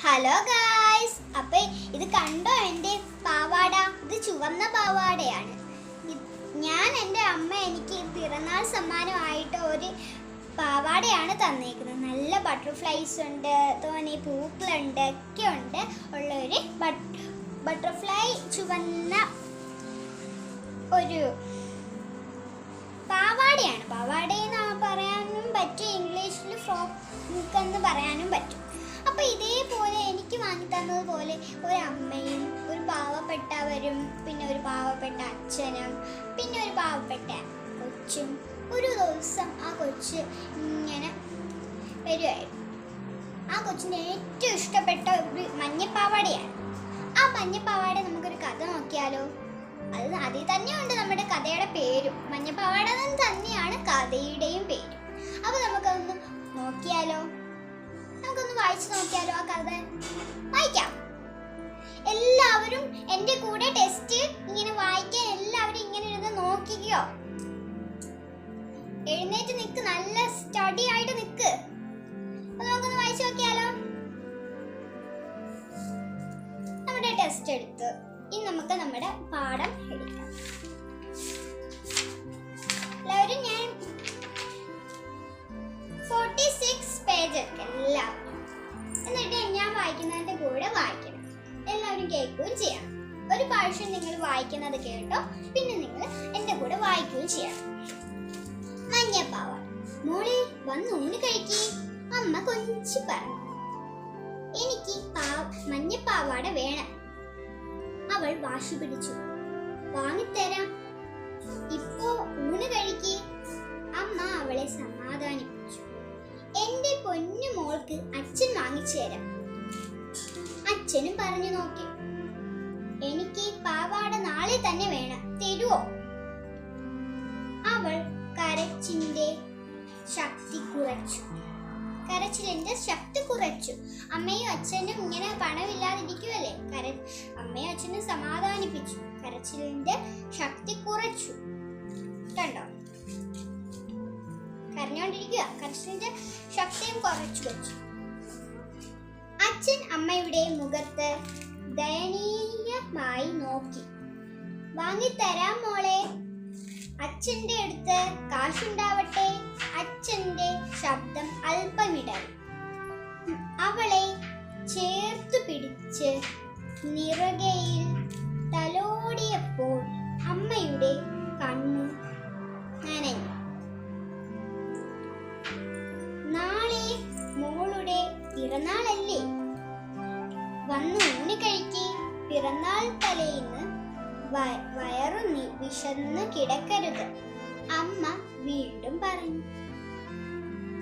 Hello guys, അപ്പൊ ഇത് കണ്ടോ എൻ്റെ പാവാട? ഇത് ചുവന്ന പാവാടയാണ്. ഞാൻ എൻ്റെ അമ്മ എനിക്ക് പിറന്നാൾ സമ്മാനമായിട്ട് ഒരു പാവാടയാണ് തന്നേക്കുന്നത്. നല്ല ബട്ടർഫ്ലൈസ് ഉണ്ട്, തോനെ പൂക്കളുണ്ട്, ഒക്കെ ഉണ്ട് ഉള്ള ഒരു ബട്ടർഫ്ലൈ ചുവന്ന ഒരു പാവാടയാണ്. പാവാടയെന്ന് പറയാനും പറ്റും, ഇംഗ്ലീഷിൽ ഫ്രോക്ക് എന്ന് പറയാനും പറ്റും. അപ്പോൾ ഇതേപോലെ എനിക്ക് വാങ്ങി തന്നതുപോലെ ഒരു അമ്മയും ഒരു പാവപ്പെട്ടവരും പിന്നെ ഒരു പാവപ്പെട്ട അച്ഛനും പിന്നെ ഒരു പാവപ്പെട്ട കൊച്ചും ഒരു ദിവസം ആ കൊച്ച് ഇങ്ങനെ വരുമായിരുന്നു. ആ കൊച്ചിന് ഏറ്റവും ഇഷ്ടപ്പെട്ട ഒരു മഞ്ഞപ്പാവാടയാണ്. ആ മഞ്ഞപ്പാവാട നമുക്കൊരു കഥ നോക്കിയാലോ? അതിൽ തന്നെയുണ്ട് നമ്മുടെ കഥയുടെ പേരും. മഞ്ഞപ്പാവാട തന്നെയാണ് കഥയുടെയും പേര്. അപ്പോൾ നമുക്കതൊന്ന് നോക്കിയാലോ? നമുക്കൊന്ന് വായിച്ചു നോക്കിയാലോ? ആ കഥ വായിക്കാം. എല്ലാവരും എൻ്റെ കൂടെ ടെസ്റ്റ് ഇങ്ങനെ വായിക്കാൻ എല്ലാവരും ഇങ്ങനെ ഇരുന്ന് നോക്കിക്കോ. എഴുന്നേറ്റ് നിൽക്ക്, നല്ല സ്റ്റഡി ആയിട്ട് നിൽക്ക്. അപ്പൊ നമുക്കൊന്ന് വായിച്ചു നോക്കിയാലോ? നമ്മുടെ ടെസ്റ്റ് എടുത്ത് ഇനി നമുക്ക് നമ്മുടെ പാഠം എടുക്കാം. എല്ലാവരും ഞാൻ 46 പേജ് എടുക്കാം എല്ലാവരും. എന്നിട്ട് ഞാൻ വായിക്കുന്നതിന്റെ കൂടെ വായിക്കണം. എല്ലാവരും കേൾക്കുകയും ചെയ്യണം. ഒരു പ്രാവശ്യം നിങ്ങൾ വായിക്കുന്നത് കേട്ടോ, പിന്നെ നിങ്ങൾ എൻ്റെ കൂടെ വായിക്കുകയും ചെയ്യണം. മഞ്ഞപ്പാവാട. മോളെ വന്ന് ഊണ് കഴിക്കേ, അമ്മ കൊഞ്ചി പറഞ്ഞു. എനിക്ക് മഞ്ഞപ്പാവാട വേണം. അവൾ വാശി പിടിച്ചു. വാങ്ങിത്തരാം, ഇപ്പോ ഊണ് കഴിക്കേ, അമ്മ അവളെ സമാധാനിപ്പിച്ചു. എന്റെ പൊന്നു മോൾക്ക് അച്ഛൻ വാങ്ങിച്ചു തരാം. അച്ഛനും പറഞ്ഞു നോക്കി. എനിക്ക് പാവാട നാളെ തന്നെ വേണം, തരുവോ? അവൾ കരച്ചിലിന്റെ ശക്തി കുറച്ചു. അമ്മയും അച്ഛനും ഇങ്ങനെ പണമില്ലാതിരിക്കുവല്ലേ, അമ്മയും അച്ഛനും സമാധാനിപ്പിച്ചു. കരച്ചിലിന്റെ ശക്തി കുറച്ചു. കണ്ടോ? കരഞ്ഞോണ്ടിരിക്കുക. കരച്ചിലിന്റെ ശക്തിയും കുറച്ചു വെച്ചു. അച്ഛൻ അമ്മയുടെ മുഖത്ത് ദയനീയമായി നോക്കി. വാങ്ങിത്തരാം മോളെ, അച്ഛന്റെ അടുത്ത് കാശുണ്ടാവട്ടെ. അച്ഛന്റെ ശബ്ദം അല്പമിടറി. അവളെ ചേർത്തു പിടിച്ച് നിറകയിൽ തലോടിയപ്പോൾ അമ്മയുടെ കണ്ണു നനഞ്ഞു. നാളെ മോളുടെ പിറന്നാളല്ലേ, വന്നു ഊണ് കഴിക്കേ. പിറന്നാൾ തലേന്ന് വയറു വിശന്ന് കിടക്കരുത്, അമ്മ വീണ്ടും പറഞ്ഞു.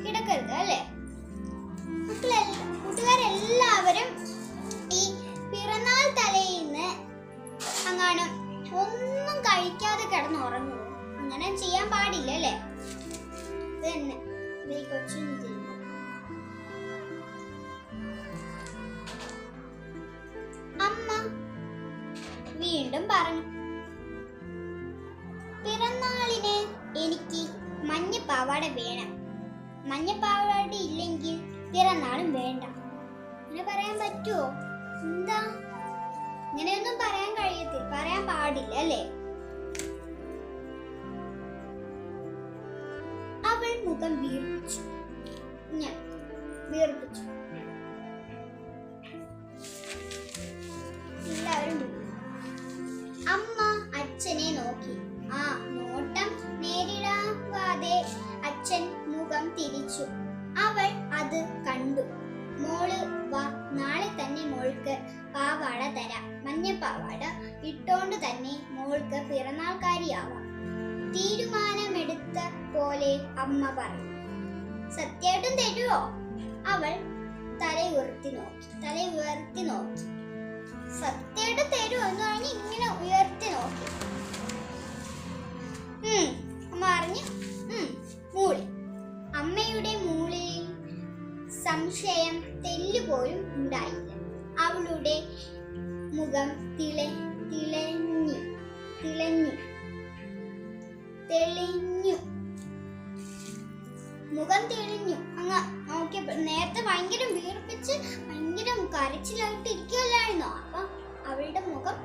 കിടക്കരുത് അല്ലേ? കൂട്ടുകാരെല്ലാവരും ഈ പിറന്നാൾ തലേന്ന് അങ്ങനെ ഒന്നും കഴിക്കാതെ കിടന്നുറങ്ങുമോ? അങ്ങനെ ചെയ്യാൻ പാടില്ല അല്ലേ? തന്നെ കൊച്ചിന് ചെയ്യും. അമ്മ വീണ്ടും പറഞ്ഞു. പിറന്നാളിന് എനിക്ക് മഞ്ഞപ്പാവാട വേണം. മഞ്ഞപ്പാവാട ഇല്ലെങ്കിൽ പിറന്നാളും വേണ്ട. അങ്ങനെ പറയാൻ പറ്റുമോ? എന്താ, ഇങ്ങനെയൊന്നും പറയാൻ കഴിയത്തില്ല, പറയാൻ പാടില്ല അല്ലേ? അവൾ മുഖം വീർപ്പിച്ചു. എല്ലാവരും അമ്മ അച്ഛനെ നോക്കി. ആ നോട്ടം നേരിടാതെ അച്ഛൻ മുഖം തിരിച്ചു. അവൾ അത് കണ്ടു. മോള് വാ, നാളെ തന്നെ മോൾക്ക് പാവാട തരാം. മഞ്ഞപ്പാവാട ഇട്ടോണ്ട് തന്നെ മോൾക്ക് പിറന്നാൾക്കാരിയാവാം. തീരുമാനമെടുത്ത പോലെ അമ്മ പറഞ്ഞു. സത്യമായിട്ടും തരുവോ? അവൾ തല ഉയർത്തി നോക്കി. സത്യമായിട്ട് തരുമോ എന്ന് പറഞ്ഞ് ഇങ്ങനെ ഉയർത്തി നോക്കി. അമ്മ പറഞ്ഞു. മൂളി. അമ്മയുടെ മൂളിൽ സംശയം തെല്ലുപോലും ഉണ്ടായില്ല. അവളുടെ മുഖം തെളിഞ്ഞു. അങ്ങ് നോക്കിയപ്പോൾ നേരത്തെ ഭയങ്കര വീർപ്പിച്ച് ഭയങ്കര കരച്ചിലായിട്ട് ഇരിക്കുകയല്ലായിരുന്നോ? അപ്പൊ അവളുടെ മുഖം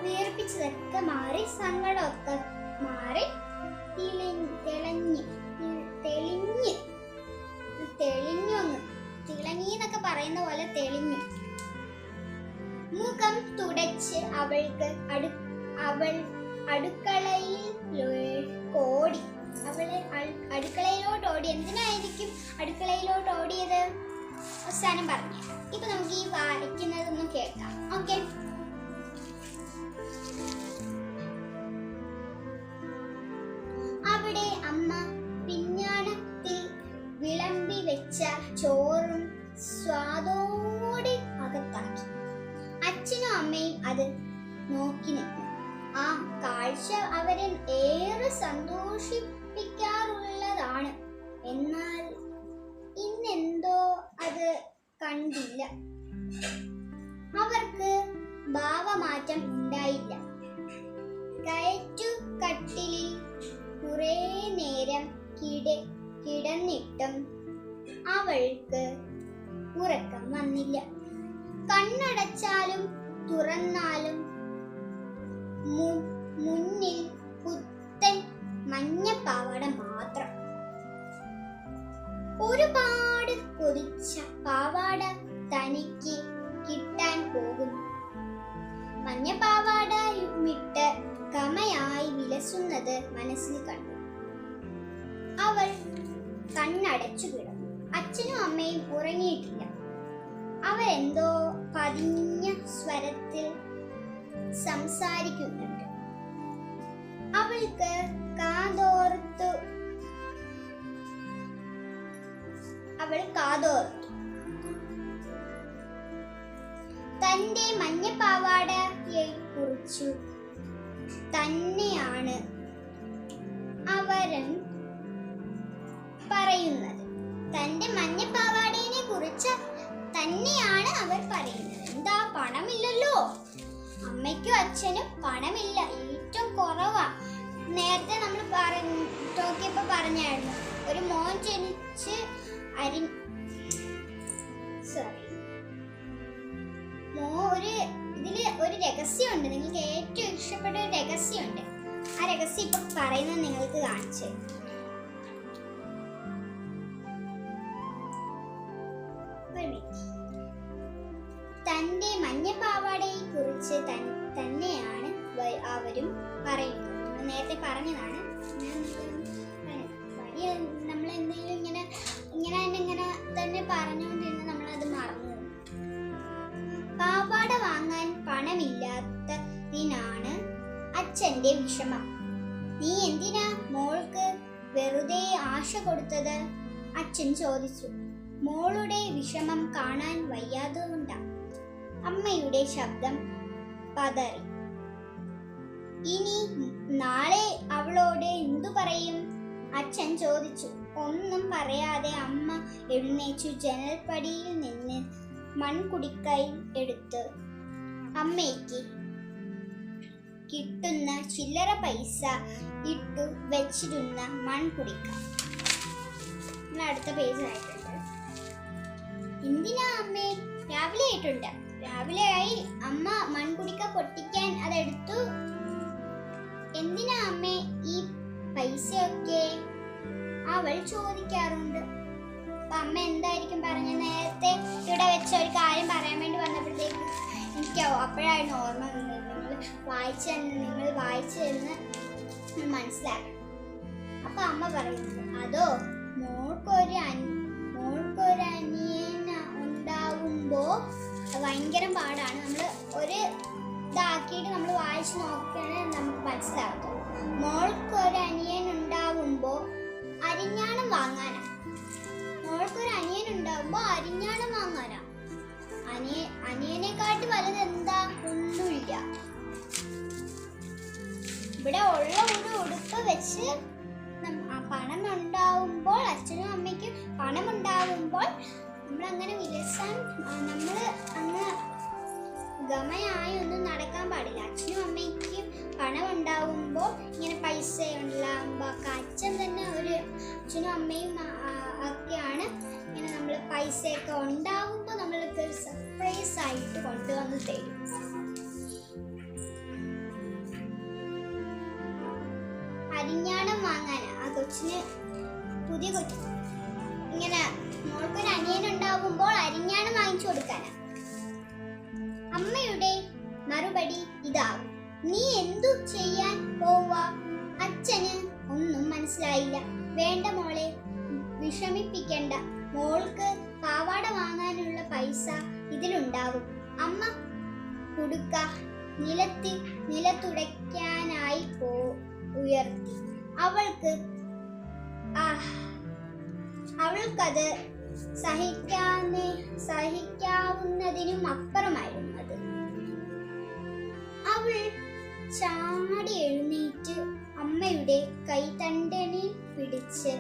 വീർപ്പിച്ചതൊക്കെ മാറി, സങ്കടമൊക്കെ മാറി, തിളങ്ങി എന്നൊക്കെ പറയുന്ന പോലെ തെളിഞ്ഞു. മുഖം തുടച്ച് അവൾ അടുക്കളയിലോട്ട് ഓടി. എന്തിനായിരിക്കും അടുക്കളയിലോട്ട് ഓടിയത്? അവസാനം പറഞ്ഞു. ഇപ്പൊ നമുക്ക് ഈ വായിക്കുന്നതൊന്നും കേൾക്കാം. ഓക്കെ. അവിടെ അമ്മ പിഞ്ഞാണത്തിൽ വിളമ്പി വെച്ച ചോറും സ്വാദോടെ അകത്താക്കി. അച്ഛനും അമ്മയും അത് നോക്കി നിന്നു. ആ കാഴ്ച അവരെ ഏറെ സന്തോഷിപ്പിക്കാറുള്ളതാണ്. എന്നാൽ ഇന്നെന്തോ അത് കണ്ടില്ല. അവർക്ക് ഭാവമാറ്റം ഉണ്ടായില്ല. കയറ്റുകട്ടിലിൽ കുറെ നേരം കിടന്നിട്ടും അവൾക്ക് ഉറക്കം വന്നില്ല. കണ്ണടച്ചാലും തുറന്നാലും മുന്നിൽ പുത്തൻ മഞ്ഞപ്പാവാട മാത്രം. ഒരുപാട് കൊതിച്ച പാവാട തനിക്ക് കിട്ടാൻ പോകുന്നു. മഞ്ഞപ്പാവാട മിട്ട് കമയായി വിലസുന്നത് മനസ്സിൽ കണ്ടു. അവൾ കണ്ണടച്ചു കിടന്നു. അച്ഛനും അമ്മയും ഉറങ്ങിയിട്ടില്ല. അവരെന്തോ പതിഞ്ഞ സ്വരത്തിൽ സംസാരിക്കുന്നുണ്ട്. അവൾക്ക് കാതോർത്തു. തന്റെ മഞ്ഞപ്പാവാടയെ കുറിച്ചു തന്നെയാണ് അവരും പറയുന്നത്. തന്റെ മഞ്ഞപ്പാവാടയെ കുറിച്ച് തന്നെയാണ് അവർ പറയുന്നത്. എന്താ, പണമില്ലല്ലോ? അമ്മയ്ക്കും അച്ഛനും പണമില്ല, ഏറ്റവും കുറവാ. നേരത്തെ നമ്മൾ ടോക്കിയപ്പോ പറഞ്ഞായിരുന്നു, ഒരു മോൻ ജനിച്ച് ഇതില് ഒരു രഹസ്യമുണ്ട്. നിങ്ങൾക്ക് ഏറ്റവും ഇഷ്ടപ്പെട്ട ഒരു രഹസ്യമുണ്ട്. ആ രഹസ്യം ഇപ്പൊ പറയുന്നത് നിങ്ങൾക്ക് കാണിച്ചു. തന്റെ മഞ്ഞപ്പാവാടയെ കുറിച്ച് തന്നെയാണ് അവരും പറയുന്നത്. നേരത്തെ പറഞ്ഞതാണ്. നമ്മൾ എന്തെങ്കിലും ഇങ്ങനെ തന്നെ പറഞ്ഞുകൊണ്ടിരുന്ന നമ്മളത് മറന്നു. പാവാട വാങ്ങാൻ പണമില്ലാത്തതിനാണ് അച്ഛന്റെ വിഷമം. നീ എന്തിനാ മോൾക്ക് വെറുതെ ആശ കൊടുത്തത്? അച്ഛൻ ചോദിച്ചു. മോളുടെ വിഷമം കാണാൻ വയ്യാതുകൊണ്ടാ. അമ്മയുടെ ശബ്ദം പതറി. ഇനി നാളെ അവളോട് എന്തു പറയും? അച്ഛൻ ചോദിച്ചു. ഒന്നും പറയാതെ അമ്മ എഴുന്നേച്ചു. ജനൽപ്പടിയിൽ നിന്ന് മൺകുടിക്കൈ എടുത്ത് അമ്മയ്ക്ക് കിട്ടുന്ന ചില്ലറ പൈസ ഇട്ടു വെച്ചിരുന്ന മൺകുടിക്ക. അടുത്ത പേജ് ആയിട്ടുണ്ട്. എന്തിനാ അമ്മേ? രാവിലെ ആയിട്ടുണ്ട്. രാവിലെയായി. അമ്മ മൺകുടിക്ക പൊട്ടിക്കാൻ അതെടുത്തു. എന്തിനാ അമ്മേ ഈ പൈസയൊക്കെ? അവൾ ചോദിക്കാറുണ്ട്. അപ്പൊ അമ്മ എന്തായിരിക്കും പറഞ്ഞ? നേരത്തെ ഇവിടെ വെച്ച ഒരു കാര്യം പറയാൻ വേണ്ടി വന്നപ്പോഴത്തേക്ക് എനിക്കാവോ അപ്പോഴായിരുന്നു ഓർമ്മ വന്നത്. നിങ്ങൾ വായിച്ചെന്ന് മനസ്സിലാക്കണം. അപ്പൊ അമ്മ പറയുന്നത്, അതോ മോൾക്കൊരു അനിയൻ ഉണ്ടാവുമ്പോ ഭയങ്കര പാടാണ്. നമ്മൾ ഒരു ഇതാക്കിയിട്ട് നമ്മൾ വായിച്ചു നോക്കുകയാണെങ്കിൽ നമുക്ക് മനസ്സിലാക്കും. മോൾക്കൊരു അനിയൻ ഉണ്ടാവുമ്പോ അരിഞ്ഞാണം വാങ്ങാനാ. മോൾക്കൊരു അനിയൻ ഉണ്ടാവുമ്പോ അരിഞ്ഞാണം വാങ്ങാനാ. അനിയനെക്കാട്ടി വലുത് എന്താ? ഒന്നുമില്ല. ഇവിടെ ഉള്ള ഒരു ഉടുപ്പ് വെച്ച് പണം ഉണ്ടാവുമ്പോൾ, അച്ഛനും അമ്മയ്ക്കും പണം ഉണ്ടാവുമ്പോൾ നമ്മളങ്ങനെ വിലസാൻ, നമ്മൾ അങ്ങ് ഗമയായി ഒന്നും നടക്കാൻ പാടില്ല. അച്ഛനും അമ്മയ്ക്കും പണം ഉണ്ടാവുമ്പോൾ ഇങ്ങനെ പൈസ ഉണ്ടാകുമ്പോൾ അച്ഛൻ തന്നെ അച്ഛനും അമ്മയും ഒക്കെയാണ് ഇങ്ങനെ നമ്മൾ പൈസയൊക്കെ ഉണ്ടാവുമ്പോൾ നമ്മൾക്ക് തരും. അരിഞ്ഞാണം വാങ്ങാനാ ആ കൊച്ചിന്. പുതിയ കൊച്ചു ഇങ്ങനെ മോൾക്കൊരു അനിയനുണ്ടാവുമ്പോൾ അരിഞ്ഞാണം വാങ്ങിച്ചു കൊടുക്കാനാ. അമ്മയുടെ മറുപടി ഇതാവും: നീ എന്തു ചെയ്യാൻ പോവാ? അച്ഛന് ഒന്നും മനസ്സിലായില്ല. വേണ്ട മോളെ, വിഷമിപ്പിക്കണ്ട. മോൾക്ക് പാവാട വാങ്ങാനുള്ള പൈസ ഇതിലുണ്ടാവും. അമ്മ കുടുക്ക നിലത്തുടയ്ക്കാനായി ഉയർത്തി. അവൾക്കത് സഹിക്കാവുന്നതിനും അപ്പുറമായിരുന്നു അത്. അവൾ ചാടി എഴുന്നേറ്റ് അമ്മയുടെ കൈത്തണ്ടയിൽ പിടിച്ച്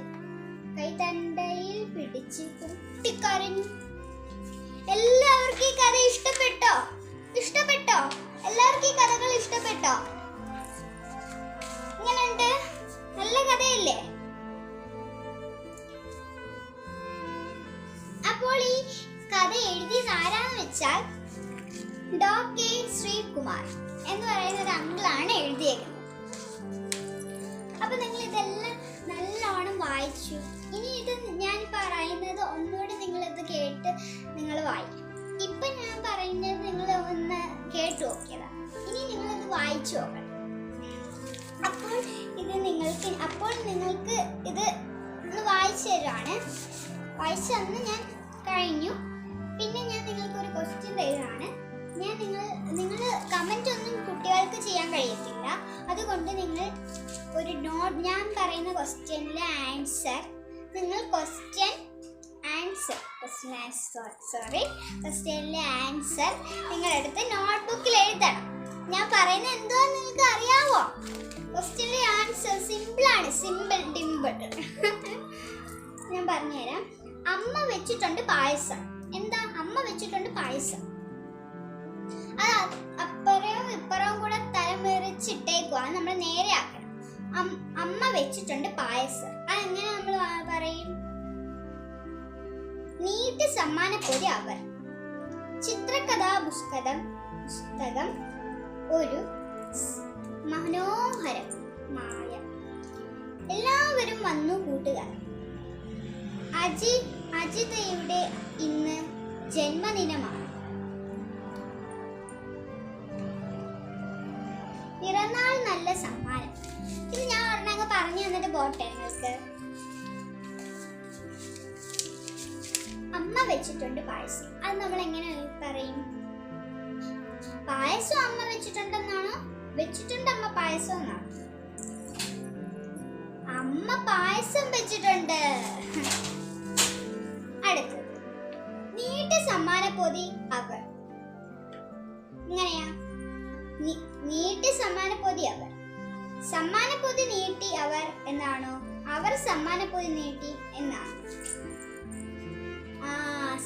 പൊട്ടിക്കരഞ്ഞു. എല്ലാവർക്കും ഈ കഥ ഇഷ്ടപ്പെട്ടോ? എല്ലാവർക്കും ഈ കഥകൾ ഇഷ്ടപ്പെട്ടോ? ഇങ്ങനെയുണ്ട്, നല്ല കഥയല്ലേ? അപ്പോൾ ഈ കഥ എഴുതിയത് ആരാന്ന് വെച്ചാൽ ഡോക്ടർ ശ്രീകുമാർ എന്ന് പറയുന്ന ഒരു അങ്കിളാണ് എഴുതിയേക്കുന്നത്. അപ്പൊ നിങ്ങൾ ഇതെല്ലാം നല്ലോണം വായിച്ചു. ഇനി ഇത് ഞാൻ പറയുന്നത് ഒന്നുകൂടി നിങ്ങളിത് കേട്ട് നിങ്ങൾ വായിക്കും. ഇപ്പൊ ഞാൻ പറയുന്നത് നിങ്ങൾ ഒന്ന് കേട്ടു നോക്കിയതാ. ഇനി നിങ്ങളിത് വായിച്ചു നോക്കണം. അപ്പോൾ നിങ്ങൾക്ക് ഇത് ഒന്ന് വായിച്ചു തരുവാണ്. വായിച്ചു തന്ന് ഞാൻ കഴിഞ്ഞു. പിന്നെ ഞാൻ നിങ്ങൾക്ക് ഒരു ക്വസ്റ്റ്യൻ തരുവാണ്. നിങ്ങൾ കമന്റ് ഒന്നും കുട്ടികൾക്ക് ചെയ്യാൻ കഴിയത്തില്ല. അതുകൊണ്ട് നിങ്ങൾ ഒരു നോട്ട്, ഞാൻ പറയുന്ന ക്വസ്റ്റ്യനിലെ ആൻസർ നിങ്ങൾ ക്വസ്റ്റ്യനിലെ ആൻസർ നിങ്ങളെടുത്ത് നോട്ട്ബുക്കിൽ എഴുതണം. ഞാൻ പറയുന്നത് എന്തുവാന്ന് നിങ്ങൾക്ക് അറിയാവോ? ക്വസ്റ്റ്യനിലെ ആൻസർ സിമ്പിളാണ്. ഡിമ്പിൾ ഞാൻ പറഞ്ഞുതരാം. അമ്മ വെച്ചിട്ടുണ്ട് പായസം. എന്താ? അമ്മ വെച്ചിട്ടുണ്ട് പായസം. അത് അപ്പുറവും ഇപ്പുറവും കൂടെ തലമറിച്ചിട്ടേക്കുവാ. നമ്മൾ നേരെ ആക്കണം. അമ്മ വെച്ചിട്ടുണ്ട് പായസം. അതെങ്ങനെ നമ്മൾ പറയും? നീട്ടി സമ്മാനപ്പൊതി അവർ. ചിത്രകഥാ പുസ്തകം ഒരു മനോഹരമായ. എല്ലാവരും വന്നു കൂട്ടുകാർ. അജിതയുടെ ഇന്ന് ജന്മദിനമാണ്. പിറന്നാൾ നല്ല സമ്മാനം. ഇത് ഞാൻ ഒരെണ്ണങ്ങ് പറഞ്ഞു തന്നിട്ട് പോട്ടെ നിങ്ങൾക്ക്. അമ്മ വെച്ചിട്ടുണ്ട് പായസം. അത് നമ്മൾ എങ്ങനെ പറയും? പായസം അമ്മ വെച്ചിട്ടുണ്ടെന്നാണോ? വെച്ചിട്ടുണ്ട് അമ്മ പായസം എന്നാണ്. അമ്മ പായസം വെച്ചിട്ടുണ്ട്. അടുത്തത് നീട്ടി സമ്മാനപ്പൊതി അവർ. ഇങ്ങനെയാ? നീട്ടി സമ്മാനപ്പൊതി അവർ. സമ്മാനപ്പൊതി നീട്ടി അവർ എന്നാണോ? അവർ സമ്മാനപ്പൊതി നീട്ടി എന്നാണ്.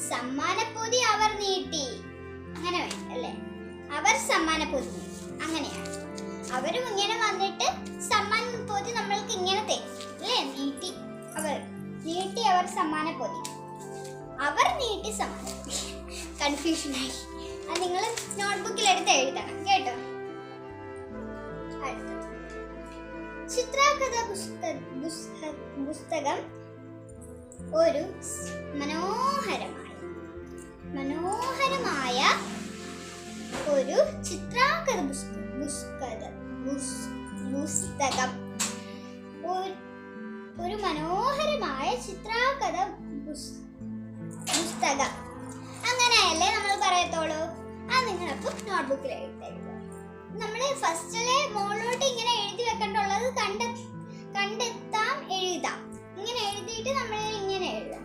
സമ്മാനപ്പൊതി അവർ നീട്ടി, അങ്ങനെ വേണ്ട അല്ലേ? അവർ സമ്മാനപ്പൊതി നീട്ടി, അങ്ങനെയാണ്. അവരും ഇങ്ങനെ വന്നിട്ട് സമ്മാനപ്പൊതി നമ്മൾക്ക് ഇങ്ങനെ തരും അല്ലേ? നീട്ടി അവർ സമ്മാനപ്പൊതി. അവർ നീട്ടി സമ്മാനപ്പൊതി. കൺഫ്യൂഷനായി. അത് നിങ്ങൾ നോട്ട്ബുക്കിൽ എടുത്ത് എഴുതണം കേട്ടോ. ചിത്രകഥാ പുസ്തകം ഒരു മനോഹരമായ ഒരു ചിത്രകഥാ പുസ്തകം. ഒരു മനോഹരമായ ചിത്രകഥാ പുസ്തകം. അങ്ങനെയല്ലേ നമ്മൾ പറയത്തോളൂ. അത് നിങ്ങളപ്പോൾ നോട്ട്ബുക്കിൽ എഴുതരുത്. നമ്മൾ ഫസ്റ്റിലെ മോളിലോട്ട് ഇങ്ങനെ എഴുതി വെക്കേണ്ടുള്ളത് കണ്ടെത്താം, എഴുതാം. ഇങ്ങനെ എഴുതിയിട്ട് നമ്മൾ ഇങ്ങനെ എഴുതാം.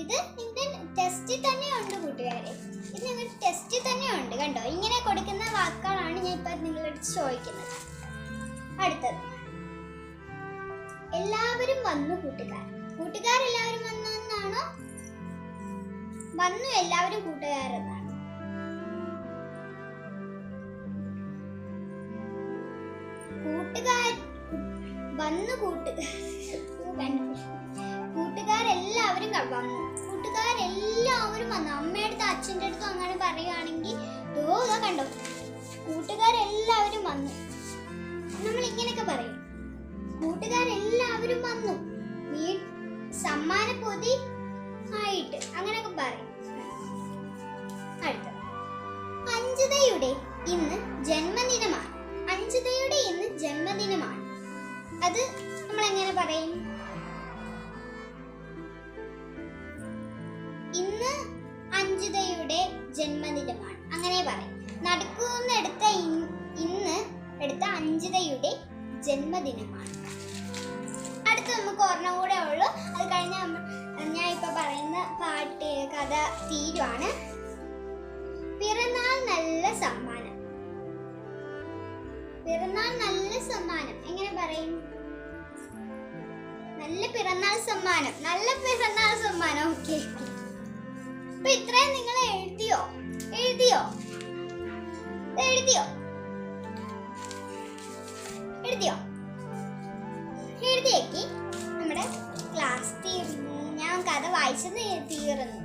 ഇത് നിങ്ങളുടെ ടെസ്റ്റിൽ തന്നെ ഉണ്ട് കൂട്ടുകാരെ. ഇത് നിങ്ങളുടെ ടെസ്റ്റിൽ തന്നെ ഉണ്ട് കണ്ടോ. ഇങ്ങനെ കൊടുക്കുന്ന വാക്കുകളാണ് ഞാൻ ഇപ്പൊ നിങ്ങളോട് ചോദിക്കുന്നത്. അടുത്തത് എല്ലാവരും വന്നു കൂട്ടുകാരെല്ലാവരും വന്നെന്നാണോ? വന്നു എല്ലാവരും കൂട്ടുകാരെന്നാണ്. കൂട്ടുകാരെല്ലാവരും വന്നു. കൂട്ടുകാരെല്ലാവരും എല്ലാവരും വന്നു. അമ്മയുടെ അടുത്ത് അച്ഛൻ്റെ അടുത്തും അങ്ങനെ പറയുകയാണെങ്കിൽ ഇതാ കണ്ടോ, കൂട്ടുകാരെല്ലാവരും വന്നു. നമ്മൾ ഇങ്ങനെയൊക്കെ പറയും, കൂട്ടുകാരെല്ലാവരും വന്നു, സമ്മാന പൊതി ആയിട്ട് അങ്ങനെയൊക്കെ പറയും. അടുത്ത അഞ്ജിതയുടെ ഇന്ന് ജന്മദിനമാണ്. അഞ്ജിതയുടെ ഇന്ന് ജന്മദിനമാണ്. അത് നമ്മൾ എങ്ങനെ പറയും? ഇന്ന് അഞ്ജിതയുടെ ജന്മദിനമാണ് അങ്ങനെ പറയും. നടുക്കൂന്ന് എടുത്ത ഇന്ന് എടുത്ത അഞ്ജിതയുടെ ജന്മദിനമാണ്. അടുത്ത് നമുക്ക് ഒരെണ്ണം കൂടെ ഉള്ളു. അത് കഴിഞ്ഞ ഞാൻ ഇപ്പൊ പറയുന്ന പാട്ട് കഥ തീരുവാണ്. പിറന്നാൾ നല്ല സമ്മാനം. പിറന്നാൾ നല്ല സമ്മാനം എങ്ങനെ പറയും? നല്ല പിറന്നാൾ സമ്മാനം, നല്ല പിറന്നാൾ സമ്മാനം. ഓക്കെ, അപ്പൊ ഇത്രയും നിങ്ങൾ എഴുതിയോ? എഴുതിയോ? എഴുതിയോ? എഴുതിയോ? എഴുതിയേക്ക് നമ്മുടെ ക്ലാസ് തീർന്നു. ഞാൻ കഥ വായിച്ചത് തീർന്നു.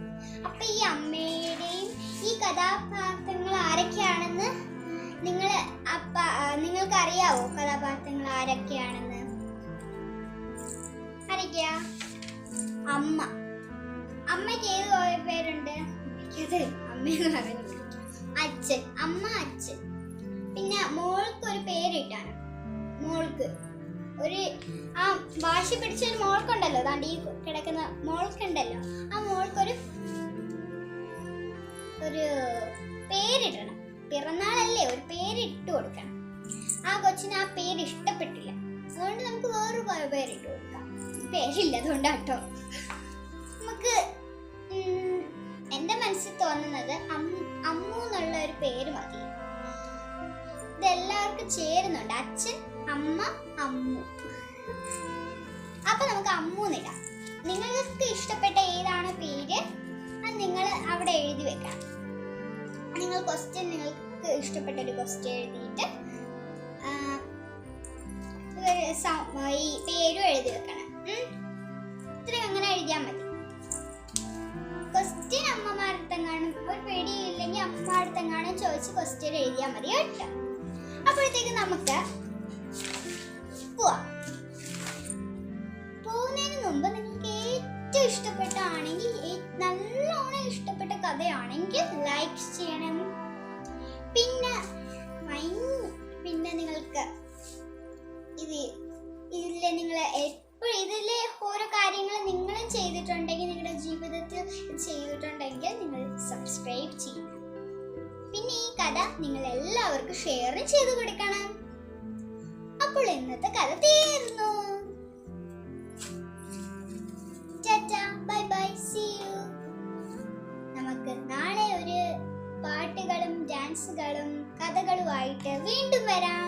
അപ്പൊ ഈ അമ്മയുടെയും ഈ കഥാപാത്രങ്ങൾ ആരൊക്കെയാണെന്ന് നിങ്ങൾക്ക് അറിയാവോ? കഥാപാത്രങ്ങൾ ആരൊക്കെയാണെന്ന് ആരൊക്കെയാ? അമ്മ. അമ്മയ്ക്ക് ഏത് പേരുണ്ട്? അമ്മയെന്ന് പറഞ്ഞു. അച്ഛൻ, അമ്മ, അച്ഛൻ. പിന്നെ മോൾക്ക് ഒരു പേരിട്ടാണ്. മോൾക്ക് ഒരു വാശി പിടിച്ചൊരു മോൾക്കുണ്ടല്ലോ, ദാണ്ട് ഈ കിടക്കുന്ന മോൾക്കുണ്ടല്ലോ, ആ മോൾക്കൊരു പേരിടണം. പിറന്നാളല്ലേ, ഒരു പേരിട്ട് കൊടുക്കണം. ആ കൊച്ചിന് ആ പേര് ഇഷ്ടപ്പെട്ടില്ല, അതുകൊണ്ട് നമുക്ക് വേറൊരു പേരിട്ട് കൊടുക്കാം. പേരില്ല അതുകൊണ്ടാട്ടോ. നമുക്ക് എന്റെ മനസ്സിൽ തോന്നുന്നത് അമ്മു എന്നുള്ള ഒരു പേര് മതി. ഇതെല്ലാവർക്കും ചേരുന്നുണ്ട്. അച്ഛൻ, അമ്മ, അമ്മു. അപ്പൊ നമുക്ക് അമ്മൂന്നിടാം. നിങ്ങൾക്ക് ഇഷ്ടപ്പെട്ട ഏതാണ് പേര് അത് നിങ്ങൾ അവിടെ എഴുതി വെക്കണം. നിങ്ങൾക്ക് ഇഷ്ടപ്പെട്ട ഒരു ക്വസ്റ്റ്യൻ എഴുതിയിട്ട് ഈ പേരും എഴുതി വെക്കണം. ഇത്രയും അങ്ങനെ എഴുതിയാൽ മതി. ക്വസ്റ്റ്യൻ അമ്മമാരടുത്തെങ്ങാനും ഒരു പേടിയില്ലെങ്കിൽ അമ്മമാരടുത്തെങ്ങാനും ചോദിച്ച് ക്വസ്റ്റ്യൻ എഴുതിയാൽ മതി കേട്ടോ. അപ്പോഴത്തേക്ക് നമുക്ക് പോവാം. പോകുന്നതിന് മുമ്പ് നിങ്ങൾക്ക് ഏറ്റവും ഇഷ്ടപ്പെട്ടാണെങ്കിൽ, നല്ലോണം ഇഷ്ടപ്പെട്ട കഥയാണെങ്കിൽ ലൈക്ക് ചെയ്യണം. പിന്നെ നിങ്ങൾക്ക് ഇതിലെ ഓരോ കാര്യങ്ങൾ നിങ്ങളും ചെയ്തിട്ടുണ്ടെങ്കിൽ, നിങ്ങളുടെ ജീവിതത്തിൽ ചെയ്തിട്ടുണ്ടെങ്കിൽ നിങ്ങൾ സബ്സ്ക്രൈബ് ചെയ്യണം. പിന്നെ ഈ കഥ നിങ്ങൾ എല്ലാവർക്കും ഷെയർ ചെയ്ത് കൊടുക്കണം. അപ്പോൾ ഇന്നത്തെ കഥ തീർന്നു. Ta-ta, bye bye, see you. നമുക്ക് നാളെ ഒരു പാട്ടുകളും ഡാൻസുകളും കഥകളുമായിട്ട് വീണ്ടും വരാം.